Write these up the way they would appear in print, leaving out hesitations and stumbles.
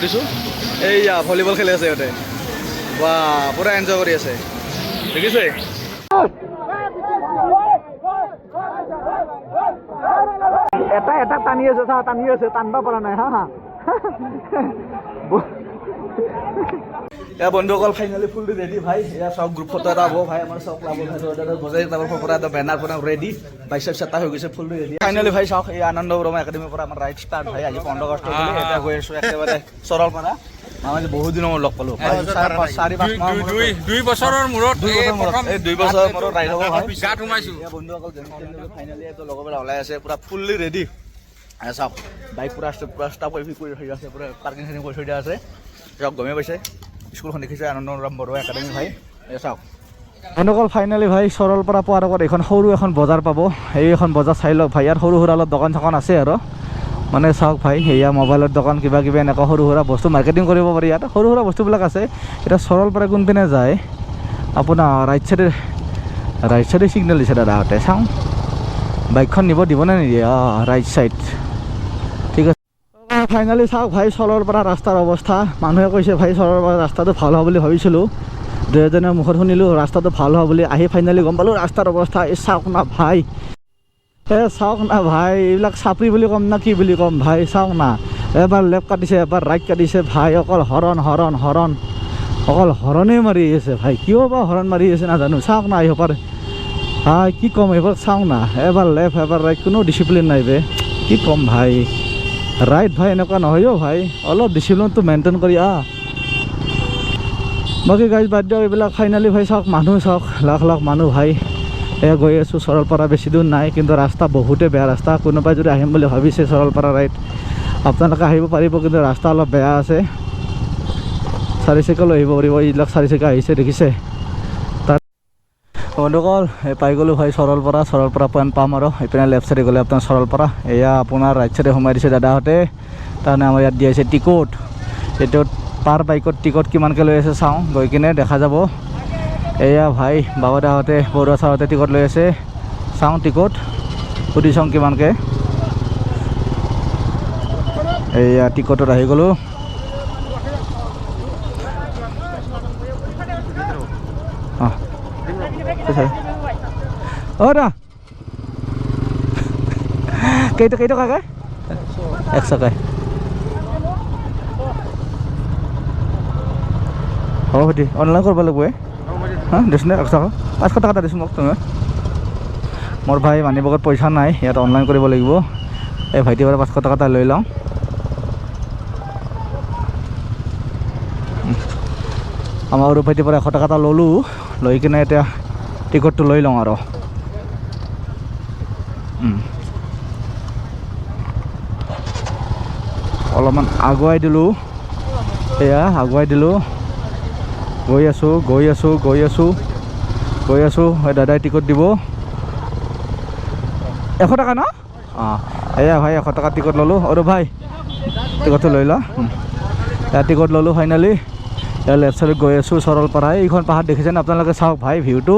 দিছোঁ এইয়া ভলীবল খেলি আছে সিহঁতে বা পুৰা এনজয় কৰি আছে দেখিছে এটা এটা টানি আছে চা টানি আছে টানবা পৰা নাই হা হা বন্ধুসকল ফাইনালি ফুলটো ৰেডি ভাই এয়া চব গ্ৰুপ ফটো এটা হ'ব ভাই আমাৰ চব ক্লাবৰ বজাই তাৰ পৰা এটা বেনাৰ বনাম ৰেডি বাইচেপ চেটা হৈ গৈছে ফুলটো ৰেডি ফাইনালি ভাই চাওক এই আনন্দ ব্ৰহ্ম একাডেমীৰ পৰা আমাৰ ৰাইড ষ্টাৰ্ট ভাই আজি 15 আগষ্ট এটা গৈ আছোঁ একেবাৰে সৰলপাৰা আমি বহুত দিনৰ মূৰত লগ পালোঁ 2 বছৰৰ মূৰত এই 2 বছৰৰ মূৰত ৰাইড হ'ব ভাই গাত সোমাইছোঁ বন্ধুসকল ফাইনালি এটা লগৰবিলাক ওলাই আছে পুৰা ফুল্লি ৰেডি চাওক বাইক পুৰা ষ্টাফ কৰি থৈ আছে পুৰা পাৰ্কিং চাৰ্কিং কৰি থৈ দিয়া আছে চাওক গমেই পাইছে স্কুলখন দেখিছে আনন্দৰাম বড়ো একাডেমি ভাই চাওক বন্ধুসকল ফাইনেলি ভাই সৰলপাৰা পোৱাৰ আগত এইখন সৰু এখন বজাৰ পাব এই এখন বজাৰ চাই লওক ভাই ইয়াত সৰু সুৰা অলপ দোকান চোকান আছে আৰু মানে চাওক ভাই সেয়া মোবাইলৰ দোকান কিবা কিবি এনেকুৱা সৰু সুৰা বস্তু মাৰ্কেটিং কৰিব পাৰি ইয়াত সৰু সুৰা বস্তুবিলাক আছে এতিয়া সৰলপাৰা কোনপিনে যায় আপোনাৰ ৰাইট চাইডে ছিগনেল দিছে দাদাহঁতে চাওঁ বাইকখন নিব দিবনে নিদিয়ে ৰাইট চাইড ঠিক আছে ফাইনেলি চাওক ভাই সৰলপাৰা ৰাস্তাৰ অৱস্থা মানুহে কৈছে ভাই সৰলপাৰা ৰাস্তাটো ভাল হোৱা বুলি ভাবিছিলোঁ দুজনৰ মুখত শুনিলোঁ ৰাস্তাটো ভাল হোৱা বুলি আহি ফাইনেলি গম পালোঁ ৰাস্তাৰ অৱস্থা এই চাওক না ভাই চাওক না ভাই এইবিলাক চাপৰি বুলি ক'ম না কি বুলি ক'ম ভাই চাওক না এবাৰ লেফ্ট কাটিছে এবাৰ ৰাইট কাটিছে ভাই অকল হৰণ অকল হৰণেই মাৰি আছে ভাই কিয় বা হৰণ মাৰি আছে নাজানো চাওক না এইবাৰ ভাই কি ক'ম এইবাৰ চাওক না এবাৰ লেফ্ট এবাৰ ৰাইট কোনো ডিচিপ্লিন নাই বে কি ক'ম ভাই ৰাইট ভাই এনেকুৱা নহয় ভাই অলপ ডিচিপ্লিনটো মেইনটেইন কৰি বাকী গাইজ বাদ দিয়ক এইবিলাক ফাইনেলি ভাই চাওক মানুহ চাওক লাখ লাখ মানুহ ভাই এয়া গৈ আছোঁ সৰলপাৰা বেছি দূৰ নাই কিন্তু ৰাস্তা বহুতেই বেয়া ৰাস্তা কোনোবাই যদি আহিম বুলি ভাবিছে সৰলপাৰা ৰাইড আপোনালোকে আহিব পাৰিব কিন্তু ৰাস্তা অলপ বেয়া আছে 4 চকীয়া লৈ আহিব পাৰিব এইবিলাক 4 চকীয়া আহিছে দেখিছে তাত বন্ধুসকল পাই গ'লোঁ ভাই সৰলপাৰা পইণ্ট পাম আৰু এইপিনে লেফ্ট চাইডে গ'লে আপোনাৰ সৰলপাৰা এয়া আপোনাৰ ৰাইট চাইডে সোমাই দিছে দাদাহঁতে তাৰমানে আমাৰ ইয়াত দিয়া আছে টিকট এইটোত পাৰ বাইকত টিকট কিমানকৈ লৈ আছে চাওঁ গৈ কিনে দেখা যাব এয়া ভাই বাবাদাহঁতে বৰুৱা ছাৰহঁতে টিকট লৈ আছে চাওঁ টিকট সুধি চাওঁ কিমানকৈ এয়া টিকটত আহি গ'লোঁ দা কেইটকাকৈ 100কৈ হ'ব সুধি অনলাইন কৰিব লাগিব দিছোঁ নে 100 টকা 500 টকা এটা দিছোঁ মোক তুমি মোৰ ভাই মানি বেগত পইচা নাই ইয়াত অনলাইন কৰিব লাগিব এই ভাইটিৰ পৰা 500 টকা এটা লৈ লওঁ আমাৰ সৰু ভাইটিৰ পৰা 100 টকা এটা ল'লোঁ লৈ কিনে এতিয়া টিকটটো লৈ লওঁ আৰু অলপমান আগুৱাই দিলোঁ এয়া আগুৱাই দিলোঁ গৈ আছোঁ দাদাই টিকট দিব 100 টকা ন এয়া ভাই 100 টকা টিকট ল'লোঁ আৰু ভাই টিকটটো লৈ ল এয়া টিকট ল'লোঁ ফাইনেলি এয়া লেফ্ট চাইডত গৈ আছোঁ সৰলপাৰা এইখন পাহাৰ দেখিছেনে আপোনালোকে চাওক ভাই ভিউটো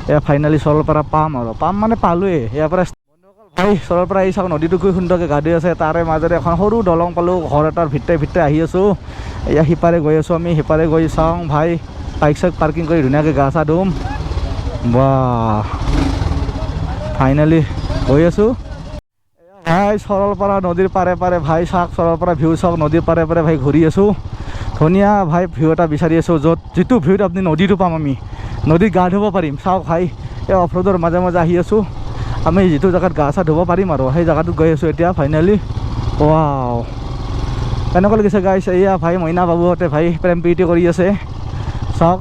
এয়া ফাইনেলি সৰলপাৰা পাম মানে পালোঁৱেই ইয়াৰ পৰা ভাই সৰলপাৰা এই চাওক নদীটো কি সুন্দৰকৈ গা ধুই আছে তাৰে মাজতে এখন সৰু দলং পালোঁ ঘৰ এটাৰ ভিতৰে আহি আছোঁ এয়া সিপাৰে গৈ আছোঁ আমি সিপাৰে গৈ চাওঁ ভাই বাইক চাইক পাৰ্কিং কৰি ধুনীয়াকৈ গা চা ধুম বা ফাইনেলি গৈ আছোঁ ভাই সৰলপাৰা নদীৰ পাৰে ভাই চাওক সৰলপাৰা ভিউ চাওক নদীৰ পাৰে ভাই ঘূৰি আছোঁ ধুনীয়া ভাই ভিউ এটা বিচাৰি আছোঁ যিটো ভিউত আপুনি নদীটো পাম আমি নদীত গা ধুব পাৰিম চাওক ভাই এই অফ ৰোডৰ মাজে আহি আছোঁ আমি যিটো জেগাত গা চা ধুব পাৰিম আৰু সেই জেগাটোত গৈ আছোঁ এতিয়া ফাইনেলি ৱাও কেনেকুৱা লাগিছে গাইছ এয়া ভাই মইনা বাবুহঁতে ভাই প্ৰেম প্ৰীতি কৰি আছে চাওক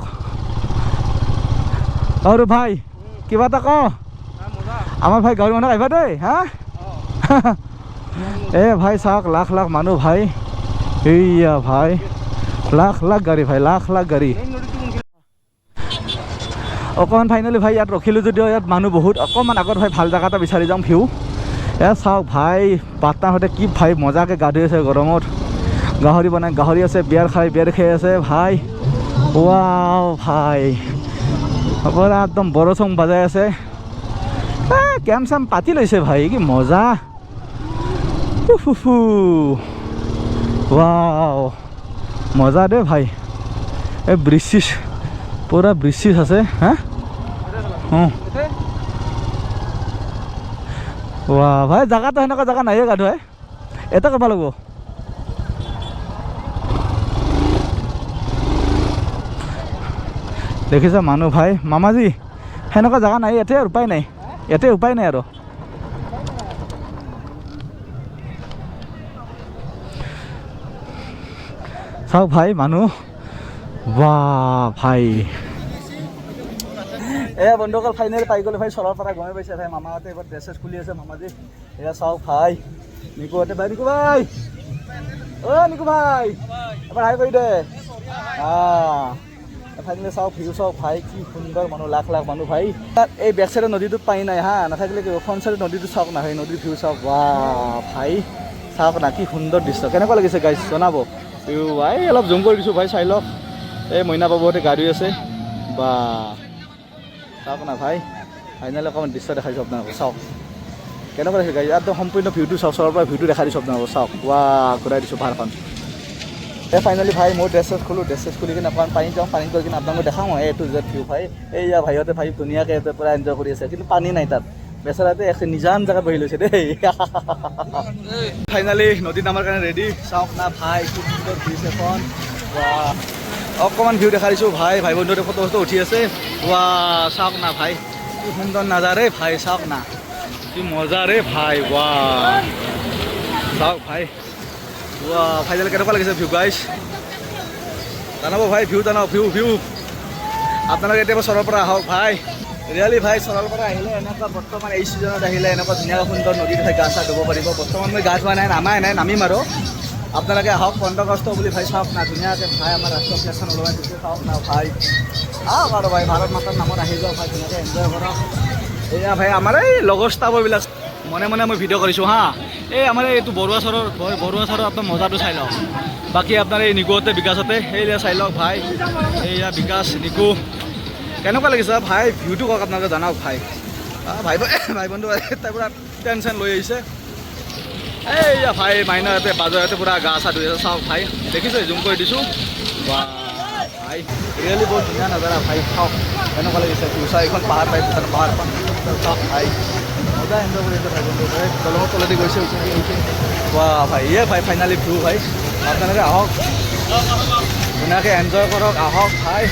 আৰু ভাই কিবা এটা ক আমাৰ ভাই গাঁৱৰ মানুহ আহিবা দেই হা ভাই চাওক লাখ লাখ মানুহ ভাই এইয়া ভাই লাখ গাড়ী ভাই লাখ গাড়ী অকণমান ফাইনেলি ভাই ইয়াত ৰখিলোঁ যদিও ইয়াত মানুহ বহুত অকণমান আগত ভাই ভাল জেগা এটা বিচাৰি যাম ভিউ চাওক ভাই পাটনাৰহঁতে কি ভাই মজাকৈ গা ধুই আছে গৰমত গাহৰি আছে বিয়াৰ খাই আছে ভাই ৱাও ভাই পুৰা একদম বড়ো চং বাজাই আছে কেম চেম পাতি লৈছে ভাই কি মজা वाव मजा दे भाई ए ब्रिज पूरा ब्रिज আছে হ্যাঁ वाह भाई जगह तो है जगह नहीं है गाधो है এটা কৰিব লাগিব দেখিছা মানুহ ভাই মামাজি হেনকা জায়গা নাই এতে উপায় নাই এতে উপায় নাই আৰু চাওক ভাই মানুহ বাহ ভাই এ বন্ধুসকল ফাইনেলি পাই গ'লো ভাই চলৰ পৰা গমে পাইছে ভাই মামাহঁতে এবাৰ ড্ৰেছেছ খুলি আছে মামাজি এয়া চাওক ভাই নিকুহঁতে ভাই নিকু ভাই অ নিকু ভাই এবাৰ হাই কৰি দে ফাইনেলি চাওক ভিউ চাওক ভাই কি সুন্দৰ মানুহ লাখ লাখ মানুহ ভাই এই বেক চাইডৰ নদীটোত পানী নাই হা নাথাকিলে কি ফ্ৰণ্ট চাইডৰ নদীটো চাওক না ভাই নদীৰ ভিউ চাওক বাহ ভাই চাওক না কি সুন্দৰ দৃশ্য কেনেকুৱা লাগিছে গাইজ জনাব ভিউ ভাই অলপ জুম কৰি দিছোঁ ভাই চাই লওক এই মইনা বাবুহঁতে গাড়ী আছে বা চাওক না ভাই ফাইনেলি অকণমান দৃশ্য দেখাইছোঁ আপোনালোকক চাওক কেনেকুৱা লাগিছে গাড়ী একদম সম্পূৰ্ণ ভিউটো চাওক চৰৰ পৰা ভিউটো দেখাই দিছোঁ আপোনালোকক চাওক ৱা ঘূৰাই দিছোঁ ভাৰখন এই ফাইনেলি ভাই মই ড্ৰেছেছ খোলোঁ ড্ৰেছেছ খুলি কিনে অকণমান পানী যাওঁ পানী কৰি কিনে আপোনালোকক দেখাওঁ এই টু জেড ভিউ ভাই এইয়া ভাইহঁতে ভাই ধুনীয়াকৈ ইয়াতে পূৰা এনজয় কৰি আছে কিন্তু পানী নাই তাত বেচেৰাতে এক নিজান জেগাত বহি লৈছে দেই ফাইনেলি নদীত নামাৰ কাৰণে ৰেডি চাওক না ভাই কি সুন্দৰ ব্ৰিজ এখন ৱাহ অকণমান ভিউ দেখাই দিছোঁ ভাই ভাই বন্ধুহঁতে ফটো ফটো উঠি আছে ৱাহ চাওক না ভাই কি সুন্দৰ নাজাৰে ভাই চাওক না কি মজা ৰে ভাই ৱাহ চাওক ভাই ৱাহ ফাইনেলি কেনেকুৱা লাগিছে ভিউ গাইজ জানাব ভাই ভিউ জানাব ভিউ ভিউ আপোনালোকে এতিয়া চৰৰ পৰা আহক ভাই ৰিয়েলি ভাই চৰৰ পৰা আহিলে এনেকুৱা বৰ্তমান এই ছিজনত আহিলে এনেকুৱা ধুনীয়া সুন্দৰ নদীত ভাই গা চা ধুব পাৰিব বৰ্তমান মই গা ধোৱা নাই নামাই নাই নামিম আৰু আপোনালোকে আহক 15 আগষ্ট বুলি ভাই চাওক না ধুনীয়াকৈ ভাই আমাৰ ৰাষ্ট্ৰীয় ফ্লেগখন ওলমাই দিছে চাওক না ভাই আহক আৰু ভাই ভাৰত মাতাৰ নামত আহি যাওক ভাই ধুনীয়াকৈ এনজয় কৰক এয়া ভাই আমাৰ এই লগৰ ষ্টাফৰবিলাক মনে মনে মই ভিডিঅ' কৰিছোঁ হা এই আমাৰ এইটো বৰুৱা চৰৰ আপোনাৰ মজাটো চাই লওক বাকী আপোনাৰ এই নিকুহঁতে বিকাশতে এইয়া চাই লওক ভাই এইয়া বিকাশ নিকু কেনেকুৱা লাগিছে ভাই ভিউটো কওক আপোনালোকে জনাওক ভাই ভাই বন্ধু তাই পূৰা টেনশ্যন লৈ আহিছে এইয়া ভাই মাইনাহঁতে বাজৰহঁতে পূৰা গা চা ধুই আছে চাওক ভাই দেখিছে জুম কৰি দিছোঁ বা ভাই ৰিয়েলি বহুত ধুনীয়া নাজাৰা ভাই চাওক কেনেকুৱা লাগিছে ভিউচা এইখন পাহাৰ পাই পাহাৰখন চাওক ভাই মজা এনজয় কৰিছে ভাই বন্ধু ভাই দলঙৰ তলেদি গৈছে বা ভাই ভাই ফাইনেলি ভিউ ভাই আপোনালোকে আহক ধুনীয়াকৈ এনজয় কৰক আহক ভাই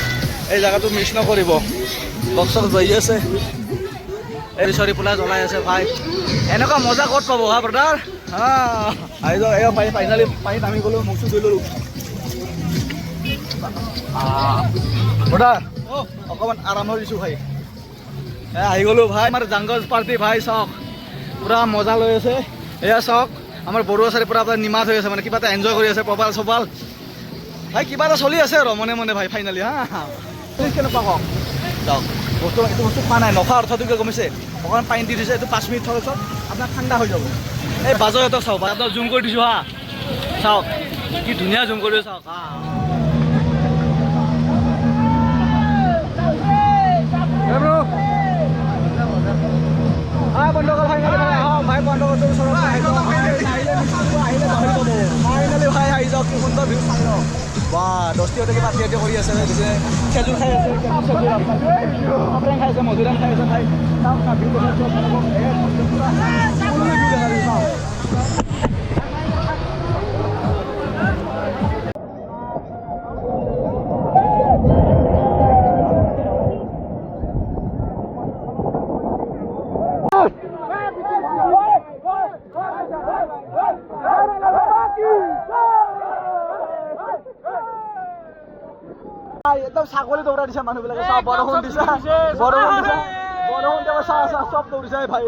এই জেগাটো মিছ নকৰিব বক্সত বহি আছে এই চৰি পোলা জ্বলাই আছে ভাই এনেকুৱা মজা ক'ত পাব হা ব্ৰাদাৰ হা আহি যাওক এই ভাই ফাইনেলি পানীত নামি গ'লোঁ মুখ চুখ ধুই ল'লোঁ ব্ৰাদাৰ অকণমান আৰাম হৈ দিছোঁ ভাই আহি গ'লোঁ ভাই আমাৰ জাংগল পাৰ্টি ভাই চাওক পূৰা মজা লৈ আছে এয়া চাওক আমাৰ বৰুৱা চাৰি পূৰা আপোনাৰ নিমাত হৈ আছে মানে কিবা এটা এনজয় কৰি আছে পপাল চপাল ভাই কিবা এটা চলি আছে আৰু মনে মনে ভাই ফাইনেলি হা কেনেকুৱা কওক চাওক বস্তু এইটো বস্তু খোৱা নাই নখোৱা অৰ্থটো কিয় গমিছে অকণমান পানী দি দিছে এইটো 5 মিনিট থোৱাৰ পিছত আপোনাৰ ঠাণ্ডা হৈ যাব এই বাজৰহঁতক চাওক আপোনাক জুম কৰি দিছোঁ হা চাওক কি ধুনীয়া জুম কৰি চাওক হা বন্ধুসকল ফাইনেলি ভাই আহক ভাই বন্ধুসকল ফাইনেলি ভাই আহি যাওক কি সুন্দৰ ভিউ চাই লওক বা দস্তিহঁতে কিবা থিয়েটাৰ কৰি আছে খেজুৰ খাই আছে খাই আছে মধুৰাম খাই আছে ভাই চাওক না ভিউ একদম ছাগলী দৌৰাই দিছে মানুহবিলাকে চাওক বৰষুণ দিছে চব দৌৰিছে ভাই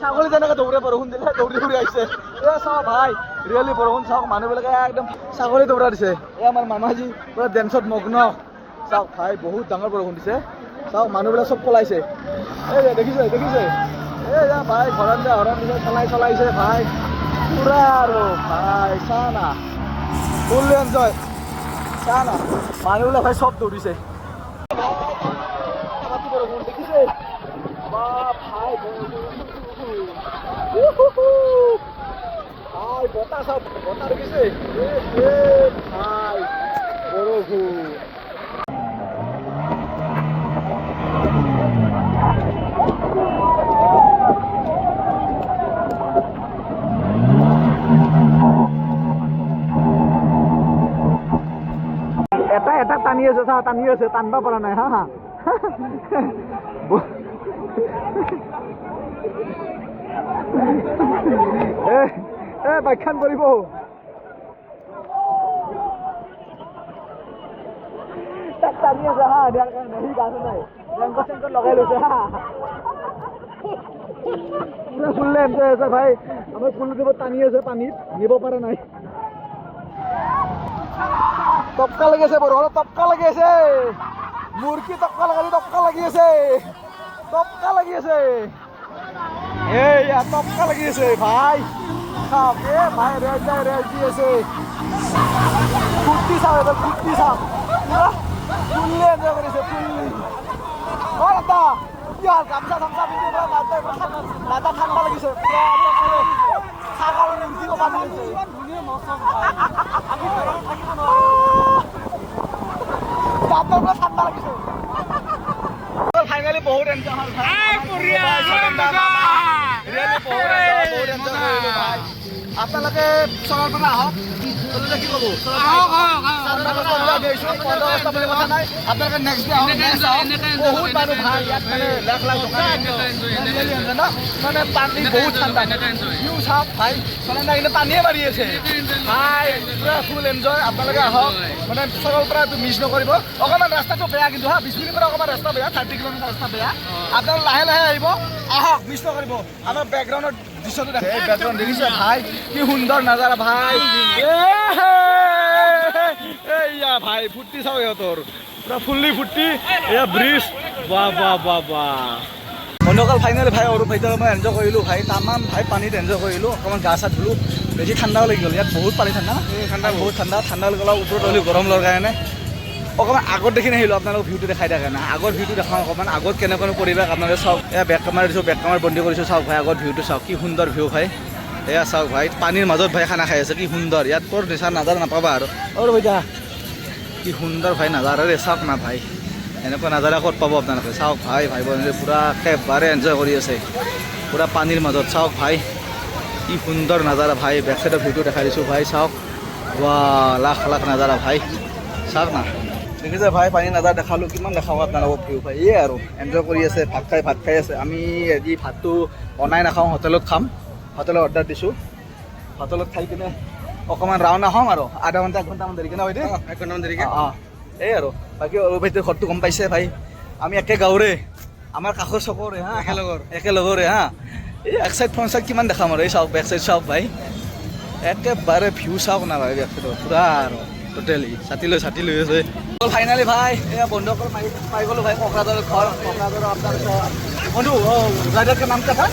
ছাগলী যেনেকৈ দৌৰে বৰষুণ দিলে দৌৰি দৌৰি আহিছে এই চাওক ভাই ৰিয়েলি বৰষুণ চাওক মানুহবিলাকে একদম ছাগলী দৌৰাই দিছে এই আমাৰ মামাজী পুৰা ডেন্সত মগ্ন চাওক ভাই বহুত ডাঙৰ বৰষুণ দিছে চাওক মানুহবিলাক চব পলাইছে এই দেখিছে এই ভাই ঘৰত যে হৰণ দিছে চলাইছে ভাই পুৰা আৰু ভাই চা না ফুল এনজয় চা না মানুহবিলাক ভাই চব দৌৰিছে দেখিছে ভাই বতাহ চাওক বতাহ দেখিছে ভাই বৰষুণ এটা টানি আছে চা টানি আছে টানবা পৰা নাই হা হা বাইকখান পৰিব তাক টানি আছে হা দিয়াৰ কাৰণে সি গাছ নাই ৰেংকট চেংকট লগাই লৈছে হা পুৰা ফুল এনজয় আছে ভাই আমাৰ ফুল দিব টানি আছে পানীত নিব পৰা নাই টপকা লাগি আছে বড় টপকা লাগি আছে মুৰ্গী টপকা লাগি আছে টপকা লাগি আছে এইয়া টপকা লাগি আছে ভাই চাওক ভাই ৰেজ দি আছে ফুৰ্তি চাওক এবাৰ ফুৰ্তি চাওক পুৰা ফুল্লি এনজয় কৰিছে ফুল্লি দাদা কি হ'ল গামছা চামছা পিন্ধি দাদা ঠাণ্ডা লাগিছে ছাগল নিমকি ক'বা লাগিছে দাদা ঠাণ্ডা লাগিছে ফাইনালি বহুত এনজয় হ'ল আপোনালোকে চৰৰ পৰা আহক কি ক'ব আপোনালোকে নেক্সট বহুত মানুহ ভাল ইয়াত মানে লাখ লাখ মানে পানী বহুত ঠাণ্ডা ভিউ চাওক ভাই চলান্দা কিন্তু পানীয়ে মাৰি আছে ভাই পুৰা ফুল এনজয় আপোনালোকে আহক মানে চৰৰ পৰা মিছ নকৰিব অকণমান ৰাস্তাটো বেয়া কিন্তু হা 20 মিনিটৰ পৰা অকণমান ৰাস্তা বেয়া 30 কিলোমিটাৰ ৰাস্তা বেয়া আপোনালোকে লাহে লাহে আহিব আহক মিছ নকৰিব আমাৰ বেকগ্ৰাউণ্ডত দৃশ্যটো দেখে এই বেকগ্ৰাউণ্ড দেখিছে ভাই কি সুন্দৰ নাজাৰা ভাই এইয়া ভাই ফুৰ্তি চাওঁ ইহঁতৰ পুৰা ফুল্লি ফুৰ্তি এয়া ব্ৰিজ বাহ বাহ বাহ বাহ বন্ধুসকল ফাইনেলি ভাই আৰু ভাইটোৰ মই এনজয় কৰিলোঁ ভাই তামাম ভাই পানীত এনজয় কৰিলোঁ অকণমান গা চা ধুলোঁ বেছি ঠাণ্ডাও লাগি গ'ল ইয়াত বহুত পানী ঠাণ্ডা ঠাণ্ডা বহুত ঠাণ্ডা লাগি গ'ল ওপৰত হ'লেও গৰম লগাৰ কাৰণে অকণমান আগত দেখি নাহিলোঁ আপোনালোকক ভিউটো দেখাই দিয়া কাৰণে আগত ভিউটো দেখাওঁ অকণমান আগত কেনেকুৱা পৰিৱেশ আপোনালোকে চাওক এয়া বেক কেমেৰা দিছোঁ বেক কেমেৰা বন্দী কৰিছোঁ চাওক ভাই আগত ভিউটো চাওক কি সুন্দৰ ভিউ ভাই এয়া চাওক ভাই পানীৰ মাজত ভাই খানা খাই আছে কি সুন্দৰ ইয়াত বৰ নিচা নাজাৰা নাপাবা আৰু ভাইটা কি সুন্দৰ ভাই নাজাৰা ৰে চাওক না ভাই এনেকুৱা নাজাৰা ক'ত পাব আপোনালোকে চাওক ভাই ভাই বন্ধু পুৰা একেবাৰে এনজয় কৰি আছে পুৰা পানীৰ মাজত চাওক ভাই কি সুন্দৰ নাজাৰা ভাই বেক চাইডৰ ভিউটো দেখাই দিছোঁ ভাই চাওক ৱা লাখ লাখ নাজাৰা ভাই চাওক না দেখিছে ভাই পানী নাজাৰা দেখালোঁ কিমান দেখাব আপোনালোকক ভিউ ভাই এই আৰু এনজয় কৰি আছে ভাত খাই আছে আমি আজি ভাতটো বনাই নাখাওঁ হোটেলত খাম হোটেলত অৰ্ডাৰ দিছোঁ হোটেলত খাই কিনে অকণমান ৰাওনা হ'ম আৰু আধা ঘণ্টা 1 ঘণ্টামান দেৰিকে না ভাইটি 1 ঘণ্টামান দেৰিকে এই আৰু বাকী ভাইটিৰ ঘৰটো গম পাইছে ভাই আমি একে গাঁৱৰে আমাৰ কাষৰ চকৰে হা একেলগৰে হা এই এক চাইড ফ্ৰণ্ট চাইড কিমান দেখাম আৰু এই চাওক বেক চাইড চাওক ভাই একেবাৰে ভিউ চাওক না ভাই বেক চাইডৰ পুৰা আৰু টোটেলি ছাতি লৈ আছে ফাইনেলি ভাই এয়া বন্ধুসকল পাই গ'লোঁ ভাই কোকৰাঝাৰৰ ঘৰ কোকৰাঝাৰৰ আপোনাৰ বন্ধু ৰাইডাৰ কা নাম কা থা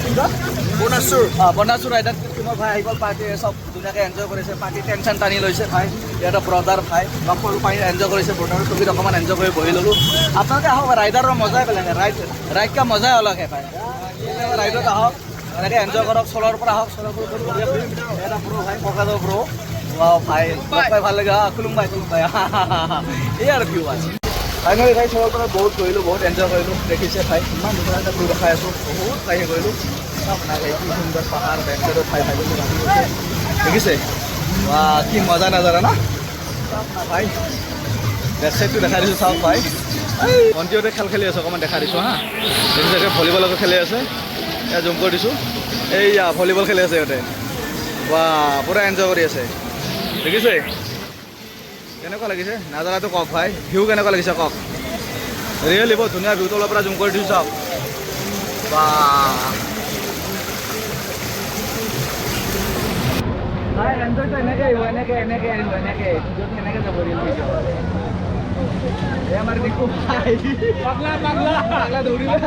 বনাচুৰ ৰাইডাৰ তোমাৰ ভাই আহি গ'ল পাৰ্টি চব ধুনীয়াকৈ এনজয় কৰিছে পাৰ্টি টেনশ্যন টানি লৈছে ভাই ইয়াতে ব্ৰদাৰ ভাই সৰু পানী এনজয় কৰিছে ব্ৰদাৰৰ টুপিত অকণমান এনজয় কৰি বহি ল'লোঁ আপোনালোকে আহক ৰাইডাৰৰ মজাই বেলেগ ৰাইড কা মজাই অলগ ভাই ৰাইডত আহক এনেকৈ এনজয় কৰক চলৰ পৰা আহক চলৰ পৰা এটা ব্ৰ ভাই কোকৰাঝাৰৰ ব্ৰ ভাই ভাল লাগে খুলুম ভাই এই আৰু ভিউ আছে ফাইনেলি ভাই চবৰ পৰা বহুত কৰিলোঁ বহুত এনজয় কৰিলোঁ দেখিছে ভাই ইমান ধুনীয়া এটা ভিউ দেখাই আছোঁ বহুত ভাই কৰিলোঁ আপোনাৰ এই কি সুন্দৰ পাহাৰ বেকচাইডত ঠাই দেখিছে বা কি মজা নাজাৰা না ভাই বেকচাইডটো দেখাই দিছোঁ চাওক ভাই ভণ্টিহঁতে খেলি আছে অকণমান দেখাই দিছোঁ হা দেখিছে ভলীবলকে খেলি আছে এয়া জুম কৰি দিছোঁ এইয়া ভলীবল খেলি আছে সিহঁতে বা পুৰা এনজয় কৰি আছে দেখিছে কেনেকুৱা লাগিছে নাজাৰাটো কওক ভাই ভিউ কেনেকুৱা লাগিছে কওক ৰিয়েলি বহুত ধুনীয়া ভিউ তলৰ পৰা জুম কৰি দিছোঁ চাওক বা ভাই এনজয়টো এনেকৈ আহিব এনেকৈ আহিব এনেকৈ যাব ৰিয়েল ভিডিঅ' আমাৰ দেখো ভাই পাগলা দৌৰিলে